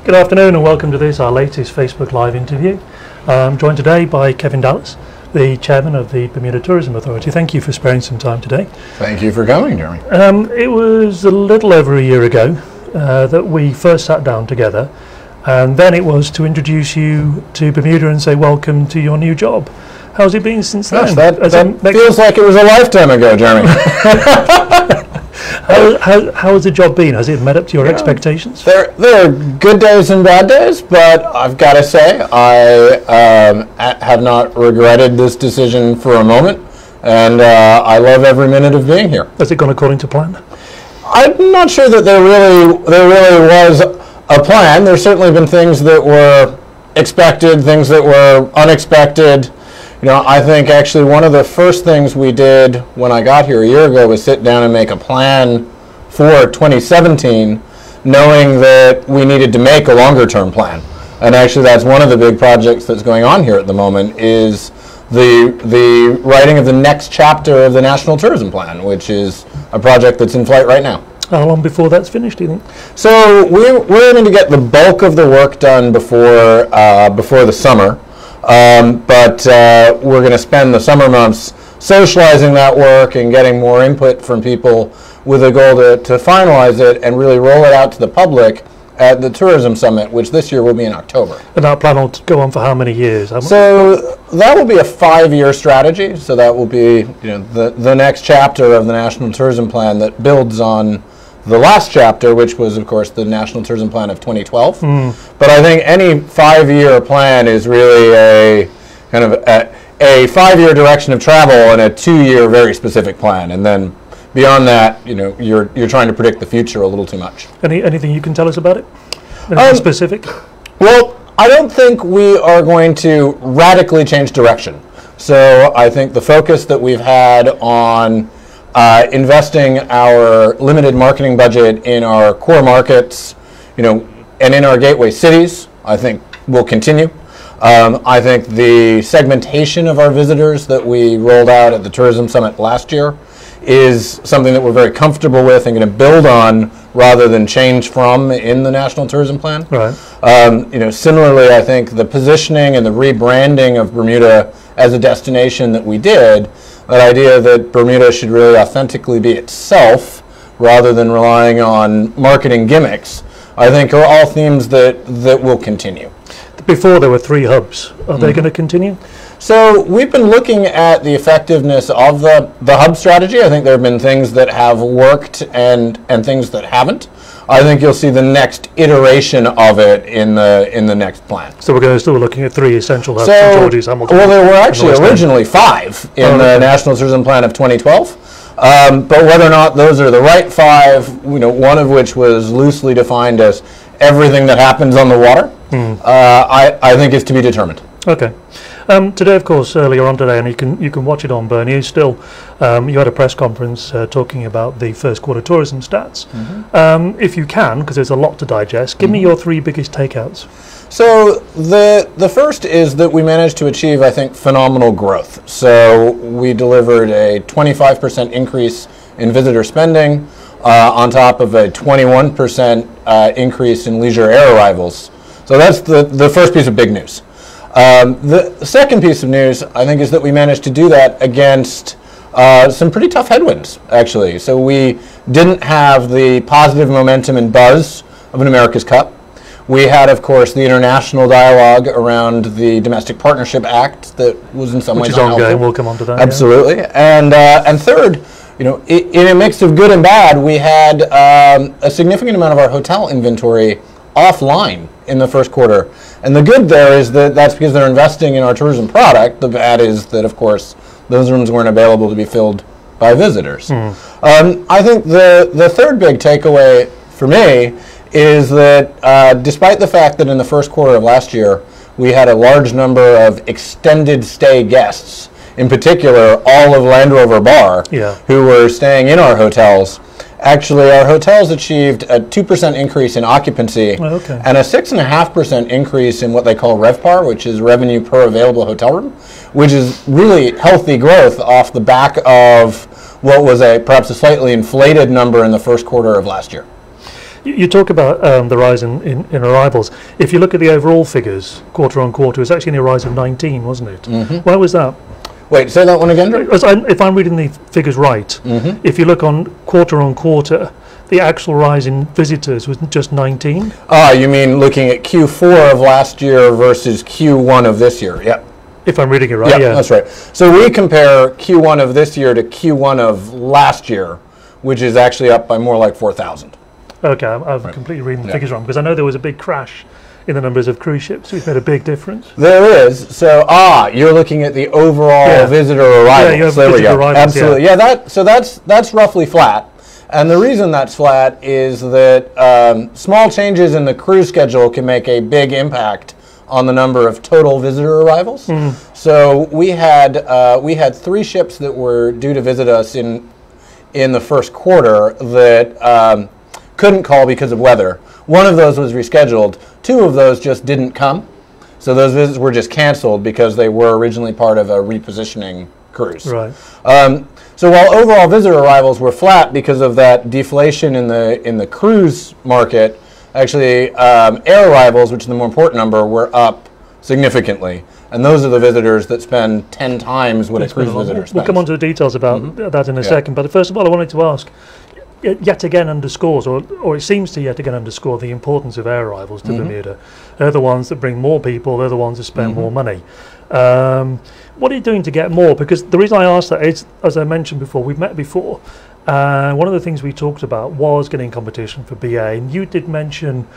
Good afternoon and welcome to this, our latest Facebook Live interview. I'm joined today by Kevin Dallas, the Chairman of the Bermuda Tourism Authority. Thank you for sparing some time today. Thank you for coming, Jeremy. It was a little over a year ago that we first sat down together, and then it was to introduce you to Bermuda and say welcome to your new job. How's it been since then? That feels like it was a lifetime ago, Jeremy. How has the job been? Has it met up to your expectations? There are good days and bad days, but I've got to say I have not regretted this decision for a moment, and I love every minute of being here. Has it gone according to plan? I'm not sure that there really was a plan. There's certainly been things that were expected, things that were unexpected. You know, I think actually one of the first things we did when I got here a year ago was sit down and make a plan for 2017, knowing that we needed to make a longer-term plan. And actually that's one of the big projects that's going on here at the moment is the writing of the next chapter of the National Tourism Plan, which is a project that's in flight right now. How long before that's finished, do you think? So we're aiming to get the bulk of the work done before the summer. But we're going to spend the summer months socializing that work and getting more input from people with a goal to finalize it and really roll it out to the public at the Tourism Summit, which this year will be in October. And that plan will go on for how many years? So that will be a 5-year strategy. So that will be the next chapter of the National Tourism Plan that builds on the last chapter, which was, of course, the National Tourism Plan of 2012. But I think any 5-year plan is really a kind of a 5-year direction of travel and a 2-year very specific plan. And then beyond that, you're trying to predict the future a little too much. Anything you can tell us about it? Anything specific? Well, I don't think we are going to radically change direction. So I think the focus that we've had on investing our limited marketing budget in our core markets, and in our gateway cities, I think will continue. I think the segmentation of our visitors that we rolled out at the Tourism Summit last year is something that we're very comfortable with and going to build on rather than change from in the National Tourism Plan. Right. Similarly, I think the positioning and the rebranding of Bermuda as a destination that we did, that idea that Bermuda should really authentically be itself rather than relying on marketing gimmicks, I think are all themes that will continue. Before there were 3 hubs. Are they going to continue? So we've been looking at the effectiveness of the hub strategy. I think there have been things that have worked and things that haven't. I think you'll see the next iteration of it in the next plan. So we're still looking at 3 essential hubs: St. George's, Hamilton. Well, there were actually originally 5 in the National Tourism Plan of 2012. But whether or not those are the right 5, one of which was loosely defined as everything that happens on the water, I think is to be determined. Okay. Today, of course, earlier on today, and you can watch it on Bernie, still, you had a press conference talking about the first quarter tourism stats. If you can, because there's a lot to digest, give me your 3 biggest takeouts. So the first is that we managed to achieve, I think, phenomenal growth. So we delivered a 25% increase in visitor spending on top of a 21% increase in leisure air arrivals. So that's the first piece of big news. The second piece of news, I think, is that we managed to do that against some pretty tough headwinds, actually. So we didn't have the positive momentum and buzz of an America's Cup. We had, of course, the international dialogue around the Domestic Partnership Act that was in some ways unhelpful. Which is ongoing. We'll come on to that. Absolutely. Yeah. And third, in a mix of good and bad, we had a significant amount of our hotel inventory offline in the first quarter. And the good there is that that's because they're investing in our tourism product. The bad is that, of course, those rooms weren't available to be filled by visitors. I think the third big takeaway for me is that despite the fact that in the first quarter of last year, we had a large number of extended stay guests, in particular all of Land Rover Bar, who were staying in our hotels. Actually, our hotels achieved a 2% increase in occupancy and a 6.5% increase in what they call RevPAR, which is revenue per available hotel room, which is really healthy growth off the back of what was perhaps a slightly inflated number in the first quarter of last year. You talk about the rise in arrivals. If you look at the overall figures, quarter on quarter, it was actually a rise of 19, wasn't it? Why was that? Wait, say that one again, Drew? If I'm reading the figures right, if you look on quarter, the actual rise in visitors was just 19. Ah, you mean looking at Q4 of last year versus Q1 of this year? Yep. If I'm reading it right, yeah. That's right. So we compare Q1 of this year to Q1 of last year, which is actually up by more like 4,000. Okay, I've completely reading the figures wrong, because I know there was a big crash in the numbers of cruise ships, which made a big difference. There is. So, you're looking at the overall visitor arrivals. Yeah, there we go. Arrivals, absolutely. Yeah, so that's roughly flat. And the reason that's flat is that small changes in the cruise schedule can make a big impact on the number of total visitor arrivals. So we had 3 ships that were due to visit us in the first quarter that couldn't call because of weather. One of those was rescheduled. 2 of those just didn't come. So those visits were just canceled because they were originally part of a repositioning cruise. Right. So while overall visitor arrivals were flat because of that deflation in the cruise market, actually air arrivals, which is the more important number, were up significantly. And those are the visitors that spend 10 times what a cruise visitor spends. We'll come on to the details about that in a second. But first of all, I wanted to ask, yet again underscores, or it seems to yet again underscore the importance of air arrivals to Bermuda. They're the ones that bring more people, they're the ones that spend more money. What are you doing to get more? Because the reason I asked that is, as I mentioned before, we've met before. One of the things we talked about was getting competition for BA, and you did mention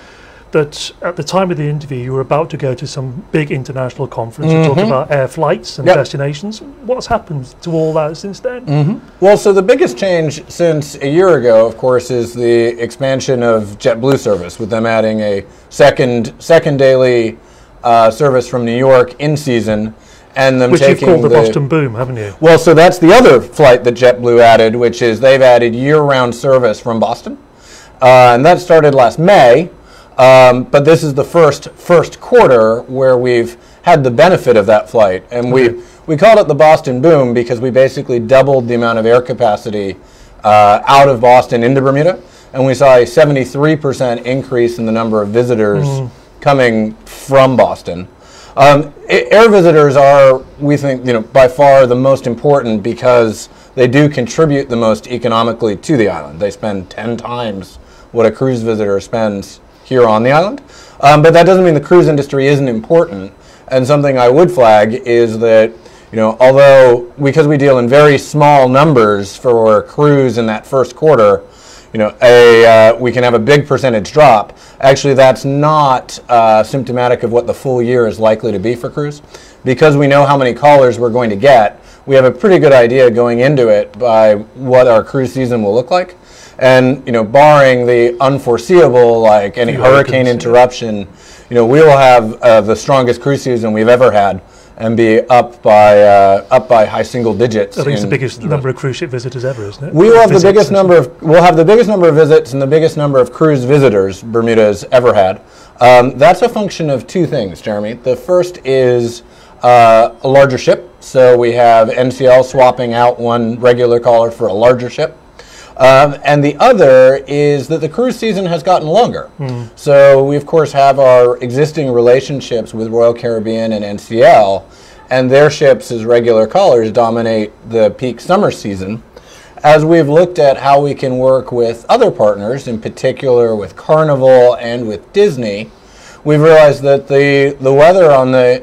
that at the time of the interview you were about to go to some big international conference and talk about air flights and destinations. What's happened to all that since then? Well, so the biggest change since a year ago, of course, is the expansion of JetBlue service, with them adding a second daily service from New York in season. And them which taking you've called the Boston Boom, haven't you? Well, so that's the other flight that JetBlue added, which is they've added year-round service from Boston. And that started last May. But this is the first quarter where we've had the benefit of that flight. And we called it the Boston Boom because we basically doubled the amount of air capacity out of Boston into Bermuda. And we saw a 73% increase in the number of visitors coming from Boston. Air visitors are, we think, by far the most important because they do contribute the most economically to the island. They spend 10 times what a cruise visitor spends here on the island. But that doesn't mean the cruise industry isn't important. And something I would flag is that, although because we deal in very small numbers for cruise in that first quarter, we can have a big percentage drop. Actually, that's not symptomatic of what the full year is likely to be for cruise. Because we know how many callers we're going to get, we have a pretty good idea going into it by what our cruise season will look like. And, barring the unforeseeable, like any hurricane interruption, we will have the strongest cruise season we've ever had and be up by high single digits. I think it's the biggest number of cruise ship visitors ever, isn't it? We will have the biggest number of visits and the biggest number of cruise visitors Bermuda has ever had. That's a function of 2 things, Jeremy. The first is a larger ship. So we have NCL swapping out one regular caller for a larger ship. And the other is that the cruise season has gotten longer. So we, of course, have our existing relationships with Royal Caribbean and NCL, and their ships as regular callers dominate the peak summer season. As we've looked at how we can work with other partners, in particular with Carnival and with Disney, we've realized that the weather on the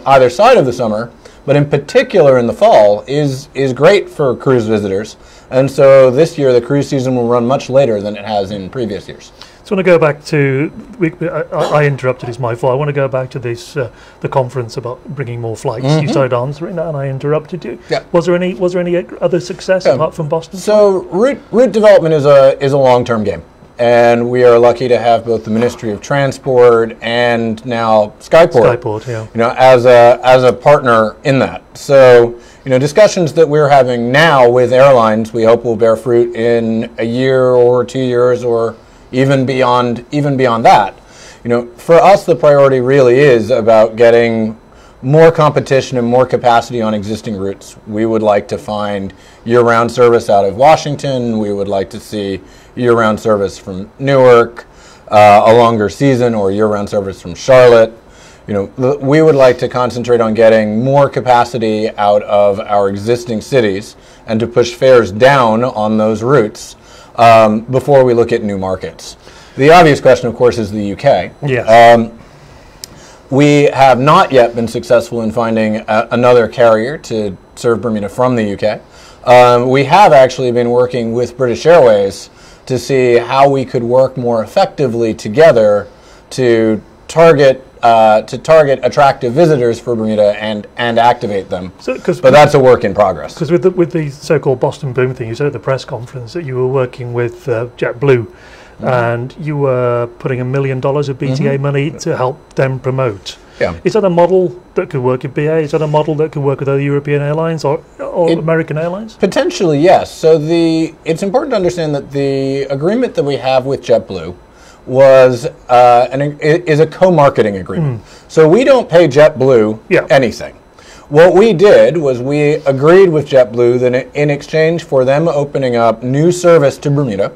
either side of the summer, but in particular in the fall, is great for cruise visitors. And so this year the cruise season will run much later than it has in previous years. So I want to go back to, I interrupted, it's my fault. I want to go back to this, the conference about bringing more flights. You started answering that and I interrupted you. Yeah. Was there any other success apart from Boston? So route development is a long-term game. And we are lucky to have both the Ministry of Transport and now Skyport, as a partner in that. So, discussions that we're having now with airlines, we hope will bear fruit in a year or 2 years, or even beyond that. For us, the priority really is about getting more competition and more capacity on existing routes. We would like to find year-round service out of Washington. We would like to see year-round service from Newark, a longer season, or year-round service from Charlotte. We would like to concentrate on getting more capacity out of our existing cities and to push fares down on those routes before we look at new markets. The obvious question, of course, is the UK. Yes. We have not yet been successful in finding another carrier to serve Bermuda from the UK. We have actually been working with British Airways to see how we could work more effectively together to target attractive visitors for Bermuda and activate them. But that's a work in progress. Because with the so-called Boston Boom thing, you said at the press conference that you were working with JetBlue, and you were putting $1 million of BTA money to help them promote. Yeah. Is that a model that could work at BA? Is that a model that could work with other European airlines or American airlines? Potentially, yes. So it's important to understand that the agreement that we have with JetBlue is a co-marketing agreement. So we don't pay JetBlue anything. What we did was we agreed with JetBlue that in exchange for them opening up new service to Bermuda,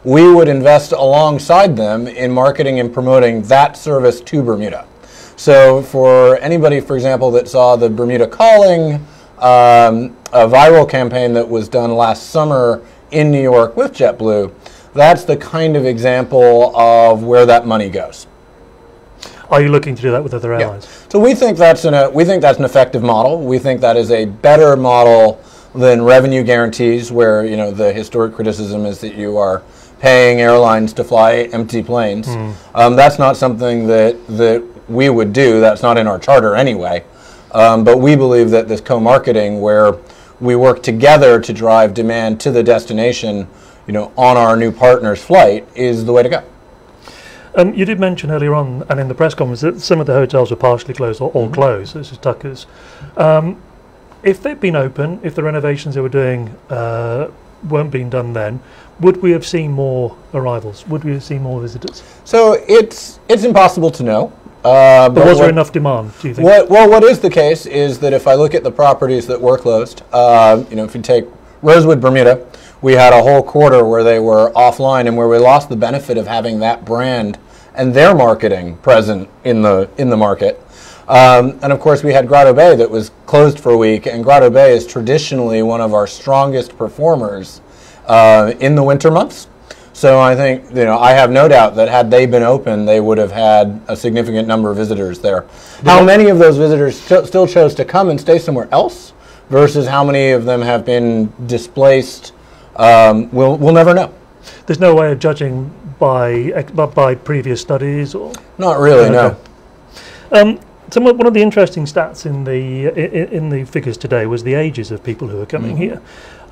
we would invest alongside them in marketing and promoting that service to Bermuda. So for anybody, for example, that saw the Bermuda Calling, a viral campaign that was done last summer in New York with JetBlue, that's the kind of example of where that money goes. Are you looking to do that with other airlines? Yeah. So we think that's an effective model. We think that is a better model than revenue guarantees, where the historic criticism is that you are paying airlines to fly empty planes. That's not something that we would do. That's not in our charter anyway. But we believe that this co-marketing, where we work together to drive demand to the destination, on our new partner's flight, is the way to go. You did mention earlier on, and in the press conference, that some of the hotels were partially closed or all closed. This is Tucker's. If they'd been open, if the renovations they were doing weren't being done then, would we have seen more arrivals? Would we have seen more visitors? So it's impossible to know. But was there enough demand, do you think? What is the case is that if I look at the properties that were closed, if you take Rosewood, Bermuda, we had a whole quarter where they were offline and where we lost the benefit of having that brand and their marketing present in the market. And of course, we had Grotto Bay that was closed for a week, and Grotto Bay is traditionally one of our strongest performers in the winter months. So I think, I have no doubt that had they been open, they would have had a significant number of visitors there. How many of those visitors still chose to come and stay somewhere else versus how many of them have been displaced, we'll never know. There's no way of judging by previous studies, or not really, no. One of the interesting stats in the figures today was the ages of people who are coming here.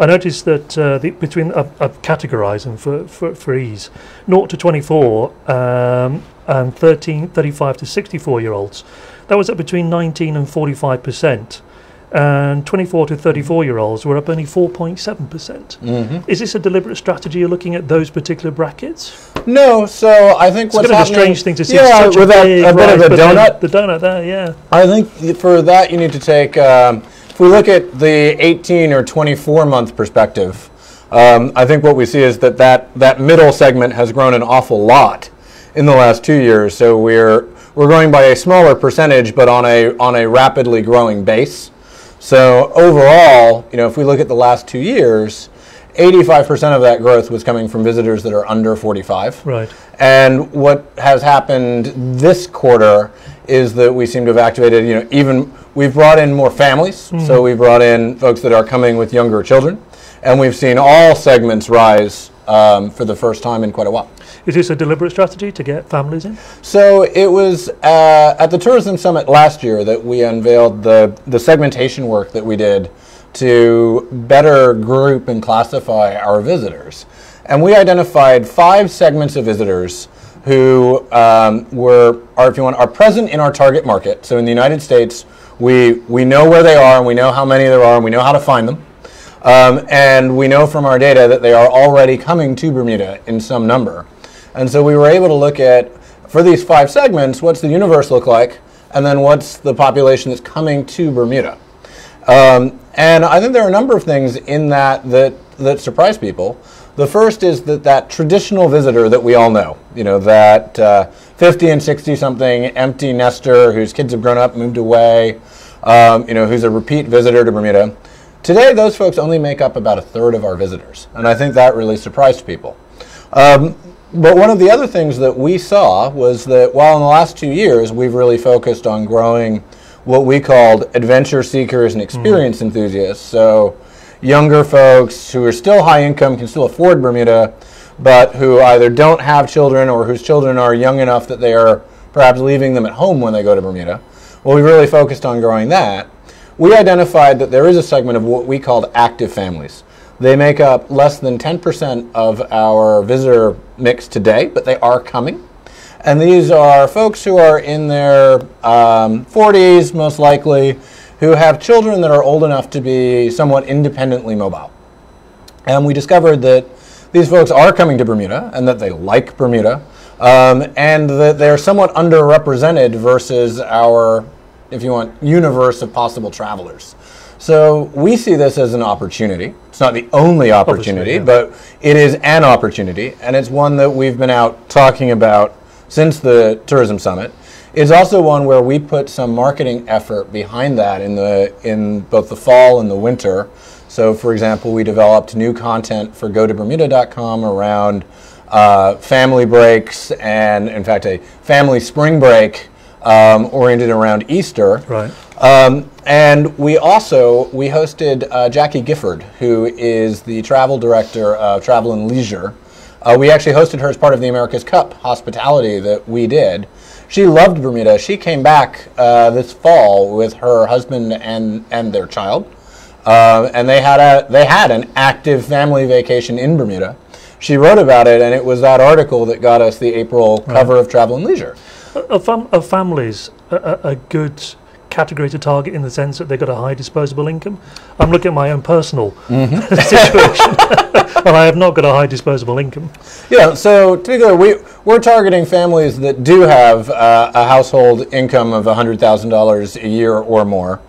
I noticed that I've categorised them for ease, 0 to 24 and 35 to 64-year-olds. That was up between 19 and 45%. And 24 to 34-year-olds were up only 4.7%. Is this a deliberate strategy? You're looking at those particular brackets? No. So I think what's happening... It's a strange thing to see. Yeah, with a bit of a donut. The donut there, yeah. I think for that you need to take... if we look at the 18 or 24-month perspective, I think what we see is that middle segment has grown an awful lot in the last 2 years. So we're growing by a smaller percentage, but on a rapidly growing base. So overall, if we look at the last 2 years, 85% of that growth was coming from visitors that are under 45. Right. And what has happened this quarter is that we seem to have activated, we've brought in more families. So we've brought in folks that are coming with younger children. And we've seen all segments rise for the first time in quite a while. Is this a deliberate strategy to get families in? So it was at the Tourism Summit last year that we unveiled the segmentation work that we did to better group and classify our visitors. And we identified 5 segments of visitors who are present in our target market. So in the United States, we know where they are, and we know how many there are, and we know how to find them. And we know from our data that they are already coming to Bermuda in some number. And so we were able to look at, for these 5 segments, what's the universe look like, and then what's the population that's coming to Bermuda. And I think there are a number of things in that surprise people. The first is that traditional visitor that we all know, that 50 and 60 something empty nester whose kids have grown up, moved away, who's a repeat visitor to Bermuda. Today, those folks only make up about a third of our visitors, and I think that really surprised people. But one of the other things that we saw was that while in the last 2 years we've really focused on growing what we called adventure seekers and experience enthusiasts, so younger folks who are still high income, can still afford Bermuda, but who either don't have children or whose children are young enough that they are perhaps leaving them at home when they go to Bermuda. Well, we really focused on growing that. We identified that there is a segment of what we called active families. They make up less than 10% of our visitor mix today, but they are coming. And these are folks who are in their 40s, most likely, who have children that are old enough to be somewhat independently mobile. And we discovered that these folks are coming to Bermuda and that they like Bermuda, and that they're somewhat underrepresented versus our, if you want, universe of possible travelers. So we see this as an opportunity. It's not the only opportunity, but it is an opportunity, and it's one that we've been out talking about since the Tourism Summit. It's also one where we put some marketing effort behind that in both the fall and the winter. So, for example, we developed new content for GoToBermuda.com around family breaks, and in fact a family spring break oriented around Easter. Right. And we hosted Jackie Gifford, who is the travel director of Travel and Leisure. We actually hosted her as part of the America's Cup hospitality that we did. She loved Bermuda. She came back this fall with her husband and their child, and they had an active family vacation in Bermuda. She wrote about it, and it was that article that got us the April cover of Travel and Leisure. Are families a good category to target in the sense that they've got a high disposable income? I'm looking at my own personal situation, and I have not got a high disposable income. Yeah, so to be clear, we're targeting families that do have a household income of $100,000 a year or more.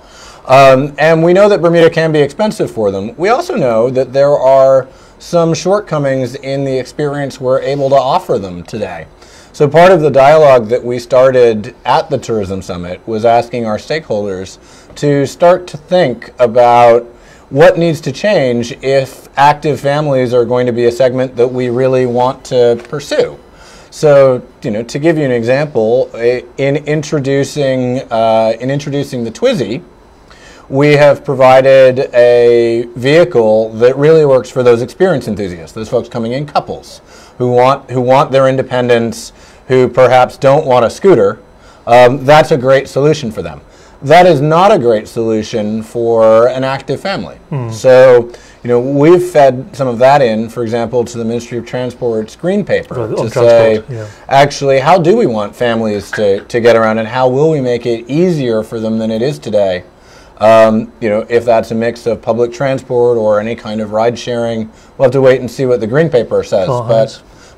And we know that Bermuda can be expensive for them. We also know that there are some shortcomings in the experience we're able to offer them today. So part of the dialogue that we started at the Tourism Summit was asking our stakeholders to start to think about what needs to change if active families are going to be a segment that we really want to pursue. So, to give you an example, in introducing the Twizy, we have provided a vehicle that really works for those experience enthusiasts, those folks coming in couples who want their independence, who perhaps don't want a scooter. That's a great solution for them. That is not a great solution for an active family. So, we've fed some of that in, for example, to the Ministry of Transport's green paper to say, actually, how do we want families to get around, and how will we make it easier for them than it is today? If that's a mix of public transport or any kind of ride sharing, we'll have to wait and see what the green paper says.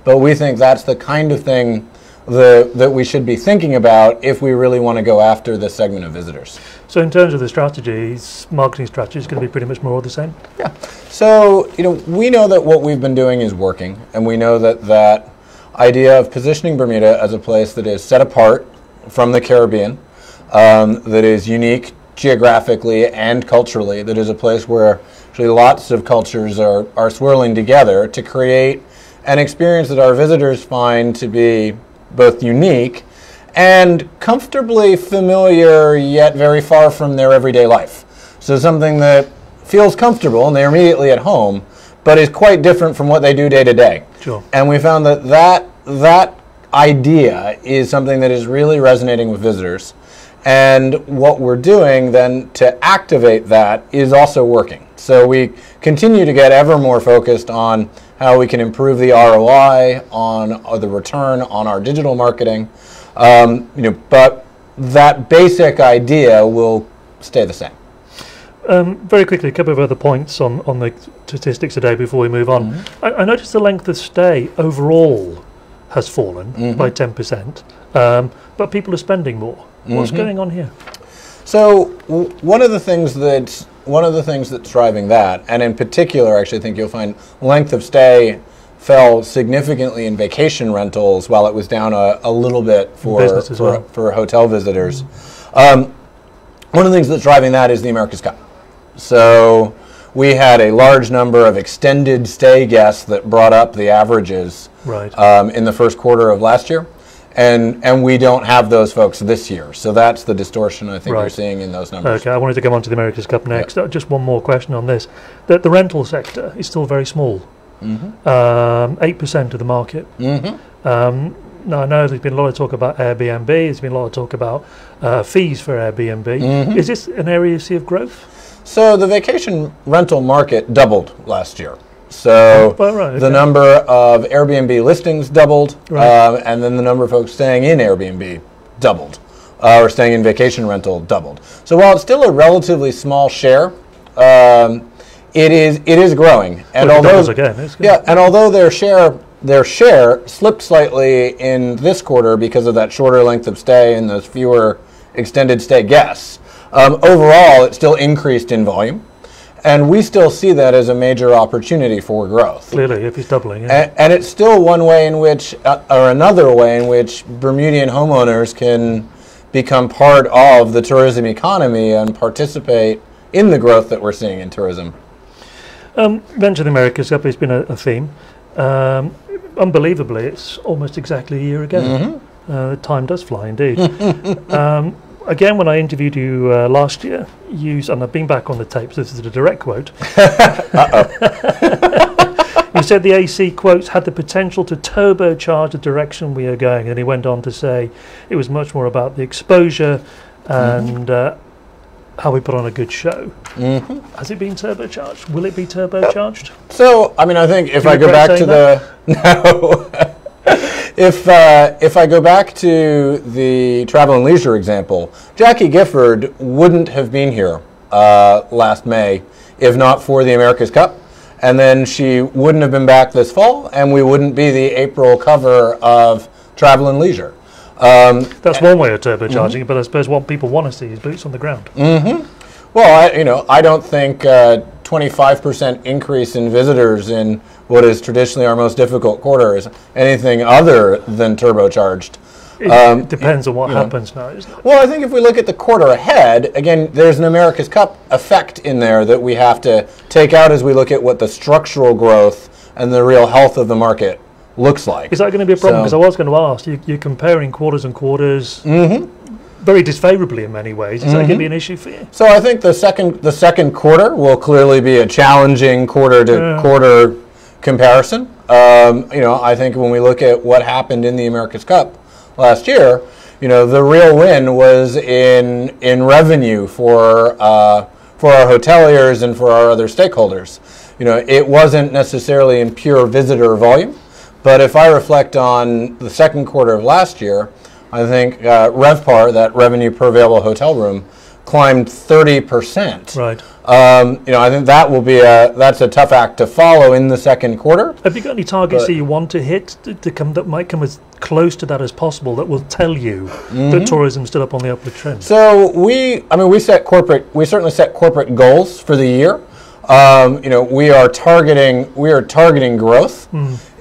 But we think that's the kind of thing that we should be thinking about if we really want to go after this segment of visitors. So in terms of the strategies, marketing strategy is going to be pretty much more of the same? Yeah. So, we know that what we've been doing is working, and we know that idea of positioning Bermuda as a place that is set apart from the Caribbean, that is unique geographically and culturally, that is a place where actually lots of cultures are swirling together to create an experience that our visitors find to be both unique and comfortably familiar, yet very far from their everyday life. So something that feels comfortable and they're immediately at home, but is quite different from what they do day to day. Sure. And we found that idea is something that is really resonating with visitors. And what we're doing then to activate that is also working. So we continue to get ever more focused on how we can improve the ROI on the return on our digital marketing. But that basic idea will stay the same. Very quickly, a couple of other points on the statistics today before we move on. I noticed the length of stay overall has fallen by 10%, but people are spending more. What's going on here? So one of the things that's driving that, and in particular, actually, I think you'll find length of stay fell significantly in vacation rentals, while it was down a little bit for hotel visitors. One of the things that's driving that is the America's Cup. So we had a large number of extended stay guests that brought up the averages in the first quarter of last year. And we don't have those folks this year. So that's the distortion I think you're seeing in those numbers. Okay, I wanted to come on to the America's Cup next. Just one more question on this. The rental sector is still very small. 8% of the market. Now, I know there's been a lot of talk about Airbnb. There's been a lot of talk about fees for Airbnb. Is this an area you see of growth? So the vacation rental market doubled last year. So the number of Airbnb listings doubled, and then the number of folks staying in Airbnb doubled, or staying in vacation rental doubled. So while it's still a relatively small share, it is growing. And although their share slipped slightly in this quarter because of that shorter length of stay and those fewer extended stay guests, overall it still increased in volume. And we still see that as a major opportunity for growth. Clearly, if it's doubling. And it's still one way in which, or another way in which Bermudian homeowners can become part of the tourism economy and participate in the growth that we're seeing in tourism. Venture the America's Cup has been a theme. Unbelievably, it's almost exactly a year ago. Time does fly indeed. Again, when I interviewed you last year, and I've been back on the tapes, this is a direct quote. You said the AC, quotes, had the potential to turbocharge the direction we are going. And he went on to say it was much more about the exposure and how we put on a good show. Has it been turbocharged? Will it be turbocharged? So, I mean, I think if I go back to the... If I go back to the travel and leisure example, Jackie Gifford wouldn't have been here last May if not for the America's Cup. And then she wouldn't have been back this fall, and we wouldn't be the April cover of Travel and Leisure. That's one way of turbocharging it, but I suppose what people want to see is boots on the ground. Well, I don't think 25% increase in visitors in what is traditionally our most difficult quarter is anything other than turbocharged. It depends on what happens now, isn't it? Well, I think if we look at the quarter ahead, again, there's an America's Cup effect in there that we have to take out as we look at what the structural growth and the real health of the market looks like. Is that going to be a problem? Because I was going to ask, you're comparing quarters and quarters very disfavourably in many ways. Is that going to be an issue for you? So I think the second quarter will clearly be a challenging quarter-to-quarter comparison. I think when we look at what happened in the America's Cup last year, the real win was in revenue for our hoteliers and for our other stakeholders. It wasn't necessarily in pure visitor volume, but if I reflect on the second quarter of last year, I think RevPAR, that revenue per available hotel room, climbed 30%. Right. I think that's a tough act to follow in the second quarter. Have you got any targets that you want to hit that might come as close to that as possible, that will tell you that tourism's still up on the upward trend? So we certainly set corporate goals for the year. We are targeting growth.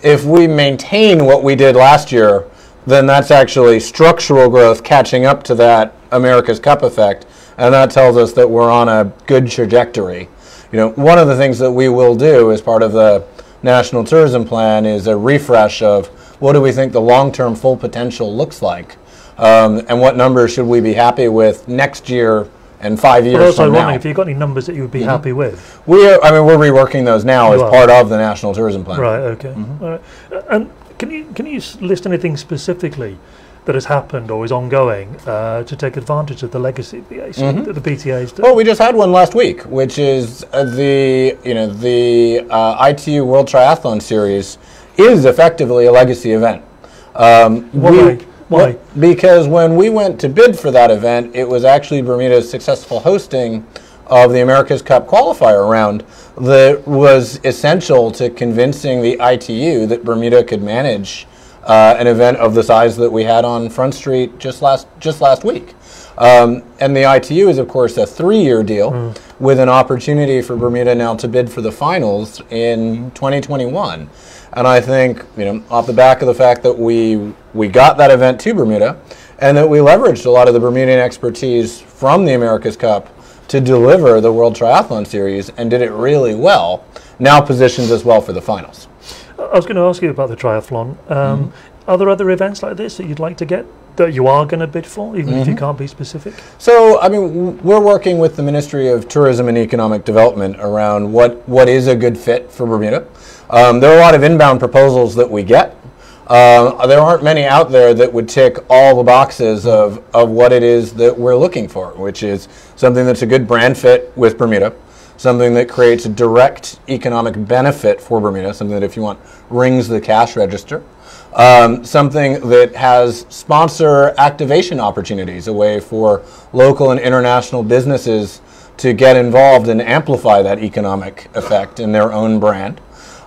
If we maintain what we did last year, then that's actually structural growth catching up to that America's Cup effect, and that tells us that we're on a good trajectory. One of the things that we will do as part of the National Tourism Plan is a refresh of what do we think the long-term full potential looks like, and what numbers should we be happy with next year and 5 years from now. If you've got any numbers that you would be happy with. We're reworking those now as part of the National Tourism Plan. Right, okay. All right. And can you list anything specifically that has happened or is ongoing to take advantage of the legacy of the AC that the BTA is doing? Well, we just had one last week, which is the ITU World Triathlon Series is effectively a legacy event. Why? Because when we went to bid for that event, it was actually Bermuda's successful hosting of the America's Cup qualifier round that was essential to convincing the ITU that Bermuda could manage an event of the size that we had on Front Street just last week. And the ITU is, of course, a 3-year deal with an opportunity for Bermuda now to bid for the finals in 2021. And I think, off the back of the fact that we got that event to Bermuda and that we leveraged a lot of the Bermudian expertise from the America's Cup to deliver the World Triathlon Series and did it really well, now positions us well for the finals. I was going to ask you about the triathlon. Are there other events like this that you'd like to get, that you are going to bid for, even if you can't be specific? So, we're working with the Ministry of Tourism and Economic Development around what is a good fit for Bermuda. There are a lot of inbound proposals that we get. There aren't many out there that would tick all the boxes of what it is that we're looking for, which is something that's a good brand fit with Bermuda, something that creates a direct economic benefit for Bermuda, something that, if you want, rings the cash register, something that has sponsor activation opportunities, a way for local and international businesses to get involved and amplify that economic effect in their own brand.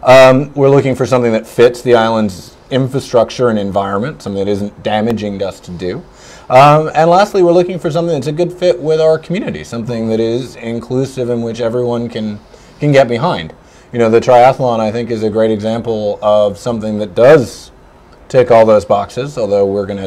We're looking for something that fits the island's infrastructure and environment, something that isn't damaging to us to do. And lastly, we're looking for something that's a good fit with our community, something that is inclusive in which everyone can get behind. The triathlon, I think, is a great example of something that does tick all those boxes, although we're going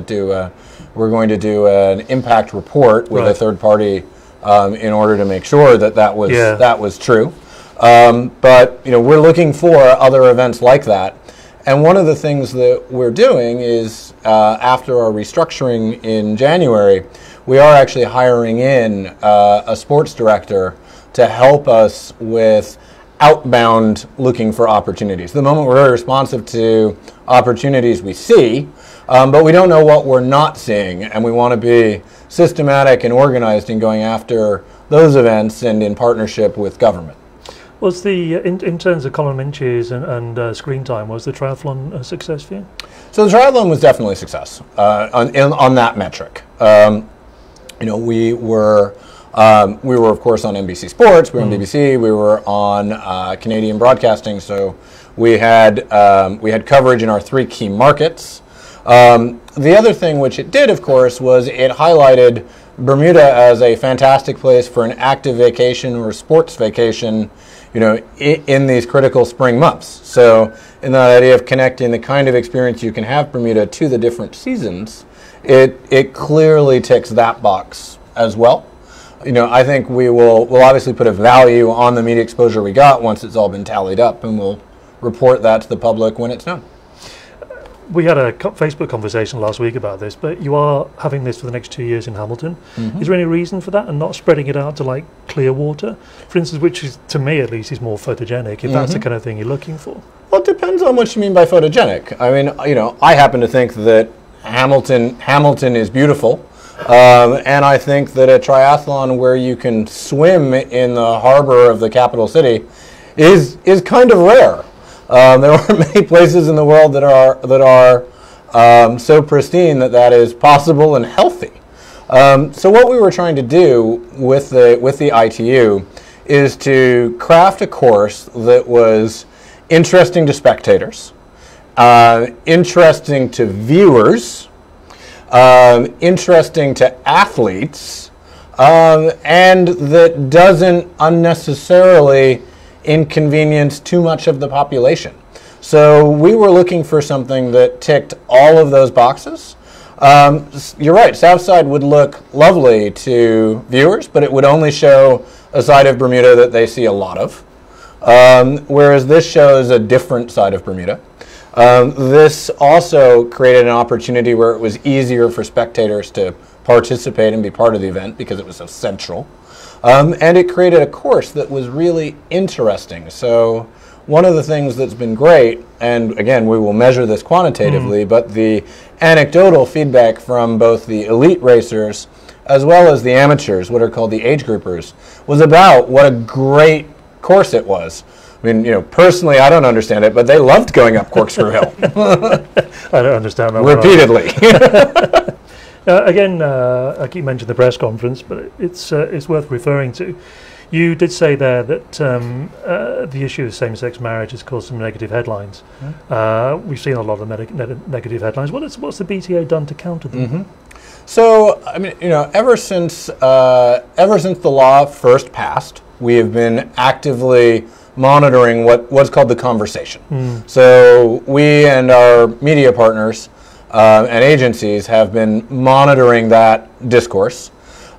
to do an impact report with a third party in order to make sure that was true. But we're looking for other events like that. And one of the things that we're doing is, after our restructuring in January, we are actually hiring in a sports director to help us with outbound looking for opportunities. At the moment, we're very responsive to opportunities we see, but we don't know what we're not seeing, and we want to be systematic and organized in going after those events and in partnership with government. Was the, in terms of column inches and screen time, was the triathlon a success for you? So the triathlon was definitely a success on that metric. We were of course on NBC Sports, we were on BBC, we were on Canadian Broadcasting, so we had coverage in our 3 key markets. The other thing which it did, of course, was it highlighted Bermuda as a fantastic place for an active vacation or sports vacation, in these critical spring months. So in that idea of connecting the kind of experience you can have Bermuda to the different seasons, it clearly ticks that box as well. I think we'll obviously put a value on the media exposure we got once it's all been tallied up, and we'll report that to the public when it's done. We had a Facebook conversation last week about this, but you are having this for the next 2 years in Hamilton. Is there any reason for that, and not spreading it out to like Clearwater, for instance, which is, to me at least, is more photogenic, if that's the kind of thing you're looking for? Well, it depends on what you mean by photogenic. I happen to think that Hamilton is beautiful, and I think that a triathlon where you can swim in the harbor of the capital city is kind of rare. There aren't many places in the world that are so pristine that is possible and healthy. So what we were trying to do with the ITU is to craft a course that was interesting to spectators, interesting to viewers, interesting to athletes, and that doesn't unnecessarily inconvenience too much of the population. So we were looking for something that ticked all of those boxes. You're right, Southside would look lovely to viewers, but it would only show a side of Bermuda that they see a lot of. Whereas this shows a different side of Bermuda. This also created an opportunity where it was easier for spectators to participate and be part of the event because it was so central. And it created a course that was really interesting. So one of the things that's been great, and again, we will measure this quantitatively, but the anecdotal feedback from both the elite racers as well as the amateurs, what are called the age groupers, was about what a great course it was. Personally, I don't understand it, but they loved going up Corkscrew Hill. I don't understand that repeatedly. Again, I keep mentioning the press conference, but it's worth referring to. You did say there that the issue of same-sex marriage has caused some negative headlines. We've seen a lot of negative headlines. What's the BTA done to counter them? So, I mean, ever since the law first passed, we have been actively monitoring what's called the conversation. So we and our media partners and agencies have been monitoring that discourse.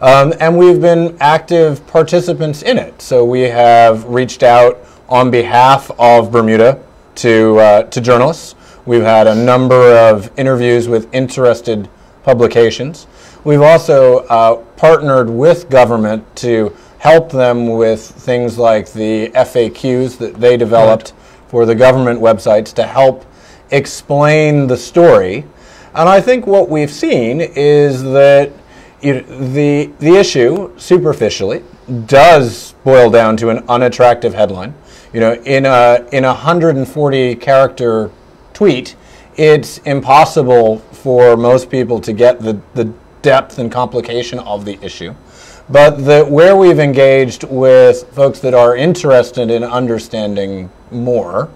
And we've been active participants in it. So we have reached out on behalf of Bermuda to journalists. We've had a number of interviews with interested publications. We've also partnered with government to help them with things like the FAQs that they developed for the government websites to help explain the story. And I think what we've seen is that the issue, superficially, does boil down to an unattractive headline. In a 140-character tweet, it's impossible for most people to get the depth and complication of the issue. But where we've engaged with folks that are interested in understanding more,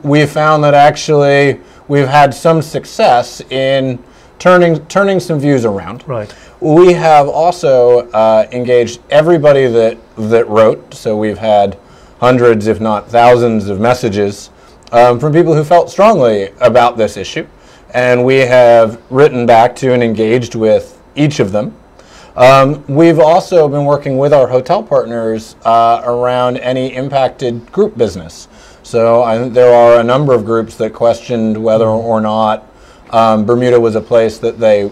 we've found that actually we've had some success in turning some views around. Right. We have also engaged everybody that wrote. So we've had hundreds, if not thousands, of messages from people who felt strongly about this issue, and we have written back to and engaged with each of them. We've also been working with our hotel partners around any impacted group business. So I think there are a number of groups that questioned whether or not Bermuda was a place that they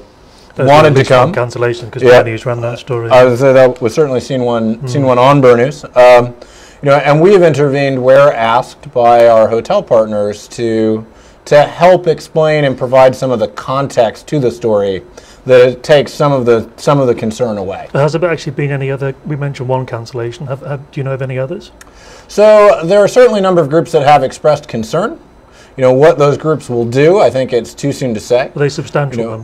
wanted to come. Cancellation, because Bad News ran that story. I would say that we've certainly seen one on Bad News. And we have intervened where asked by our hotel partners to help explain and provide some of the context to the story that it takes some of the concern away. Has there actually been any other? We mentioned one cancellation. Do you know of any others? So there are certainly a number of groups that have expressed concern. What those groups will do, I think it's too soon to say. Are they substantial?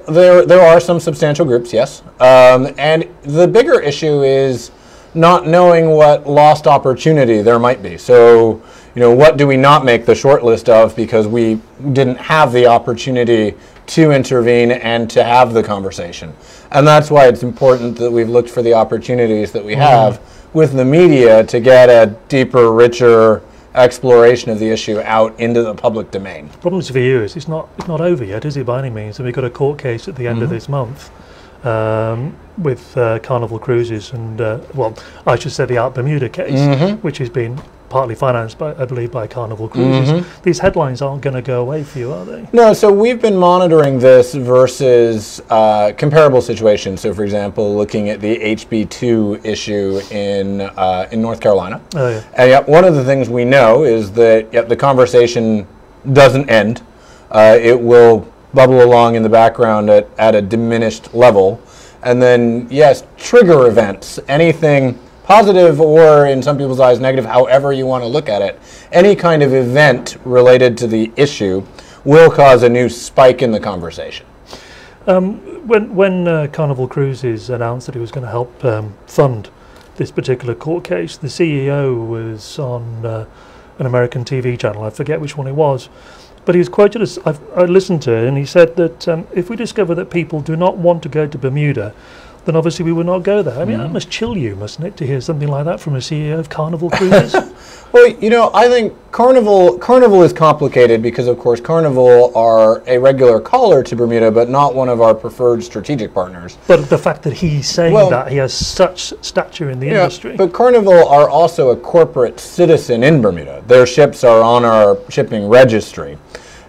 There are some substantial groups, yes. And the bigger issue is not knowing what lost opportunity there might be. So, what do we not make the short list of because we didn't have the opportunity to intervene and to have the conversation? And that's why it's important that we've looked for the opportunities that we have with the media to get a deeper, richer exploration of the issue out into the public domain. The problem for you is it's not over yet, is it, by any means? And we've got a court case at the end of this month with Carnival Cruises and, I should say the Out Bermuda case, which has been partly financed by, I believe, by Carnival Cruises. These headlines aren't going to go away for you, are they? No, so we've been monitoring this versus comparable situations. So, for example, looking at the HB2 issue in North Carolina. Oh, yeah. And one of the things we know is that the conversation doesn't end. It will bubble along in the background at a diminished level. And then, yes, trigger events, anything positive or, in some people's eyes, negative, however you want to look at it, any kind of event related to the issue will cause a new spike in the conversation. When Carnival Cruises announced that it was going to help fund this particular court case, the CEO was on an American TV channel. I forget which one it was. But he was quoted as, I listened to it, and he said that if we discover that people do not want to go to Bermuda, then obviously we would not go there. I mean, that must chill you, mustn't it, to hear something like that from a CEO of Carnival Cruises? Well, I think Carnival is complicated because, of course, Carnival are a regular caller to Bermuda, but not one of our preferred strategic partners. But the fact that he's saying that, he has such stature in the industry. But Carnival are also a corporate citizen in Bermuda. Their ships are on our shipping registry.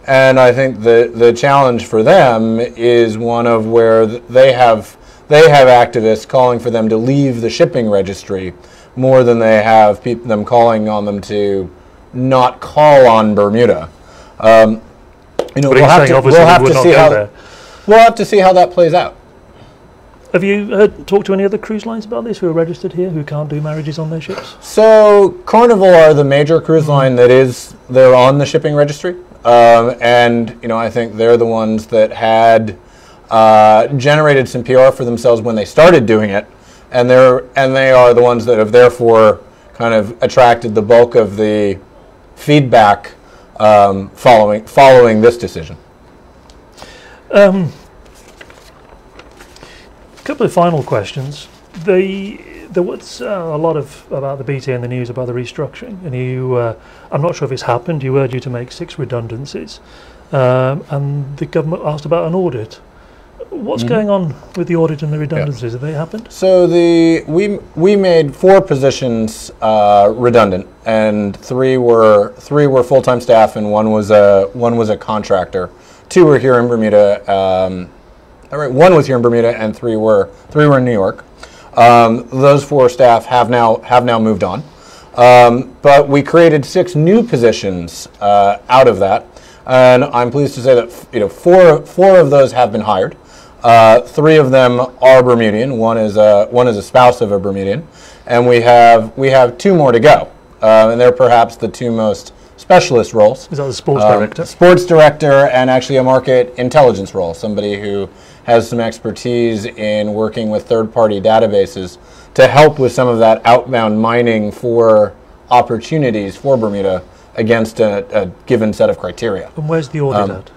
And I think the challenge for them is one of where they have activists calling for them to leave the shipping registry more than they have them calling on them to not call on Bermuda. We'll have to see how that plays out. Have you talked to any other cruise lines about this who are registered here who can't do marriages on their ships? So Carnival are the major cruise line they're on the shipping registry. And I think they're the ones that had generated some PR for themselves when they started doing it, and they are the ones that have therefore kind of attracted the bulk of the feedback following this decision. A couple of final questions. There was a lot about the BTA in the news about the restructuring, and I'm not sure if it's happened. You were due to make 6 redundancies, and the government asked about an audit. What's going on with the audit and the redundancies? Have they happened? So we made 4 positions redundant, and 3 were full-time staff, and one was a contractor. 2 were here in Bermuda. All right, 1 was here in Bermuda, and 3 were in New York. Those 4 staff have now moved on, but we created 6 new positions out of that, and I'm pleased to say that 4 of those have been hired. 3 of them are Bermudian. One is a spouse of a Bermudian, and we have 2 more to go, and they're perhaps the 2 most specialist roles. Is that the sports director? Sports director, and actually a market intelligence role. Somebody who has some expertise in working with third-party databases to help with some of that outbound mining for opportunities for Bermuda against a given set of criteria. And where's the audit at?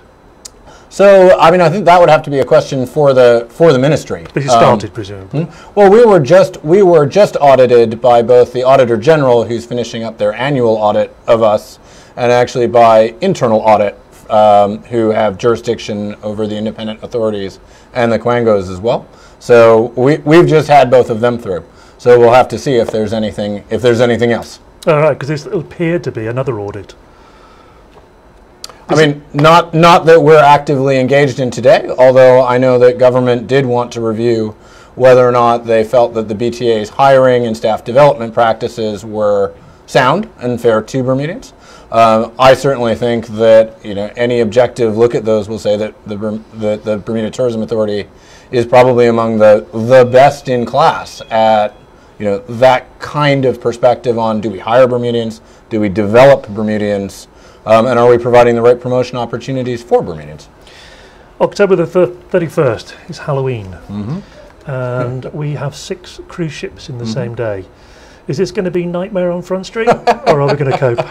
So, I mean, I think that would have to be a question for the ministry. But you started, presumably. Well, we were just audited by both the Auditor General, who's finishing up their annual audit of us, and actually by internal audit, who have jurisdiction over the independent authorities and the Quangos as well. So we've just had both of them through. So we'll have to see if there's anything else. All right, because this appeared to be another audit. I mean, not that we're actively engaged in today, although I know that government did want to review whether or not they felt that the BTA's hiring and staff development practices were sound and fair to Bermudians. I certainly think that any objective look at those will say that the Bermuda Tourism Authority is probably among the best in class at that kind of perspective on, do we hire Bermudians, do we develop Bermudians, and are we providing the right promotion opportunities for Bermudians? October the 31st is Halloween, and we have 6 cruise ships in the same day. Is this going to be Nightmare on Front Street, or are we going to cope?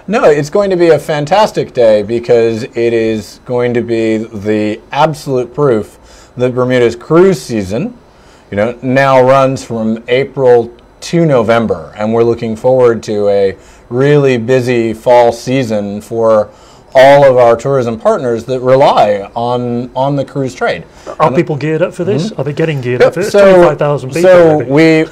No, it's going to be a fantastic day because it is going to be the absolute proof that Bermuda's cruise season, now runs from April to November, and we're looking forward to a really busy fall season for all of our tourism partners that rely on the cruise trade. Are people geared up for this? Are they getting geared up for this? So, 25,000 people. So maybe.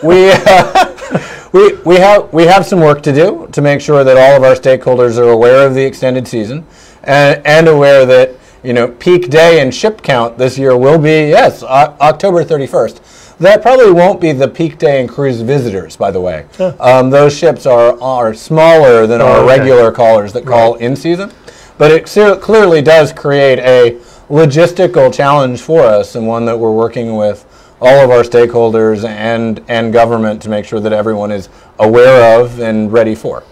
we have some work to do to make sure that all of our stakeholders are aware of the extended season and aware that peak day and ship count this year will be October 31st. That probably won't be the peak day in cruise visitors, by the way. Those ships are smaller than our regular callers that call in season. But it clearly does create a logistical challenge for us, and one that we're working with all of our stakeholders and government to make sure that everyone is aware of and ready for.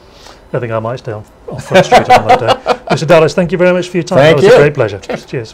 I think I might stay on Front Street on that day. Mr. Dallas, thank you very much for your time. Thank you. It was a great pleasure. Cheers.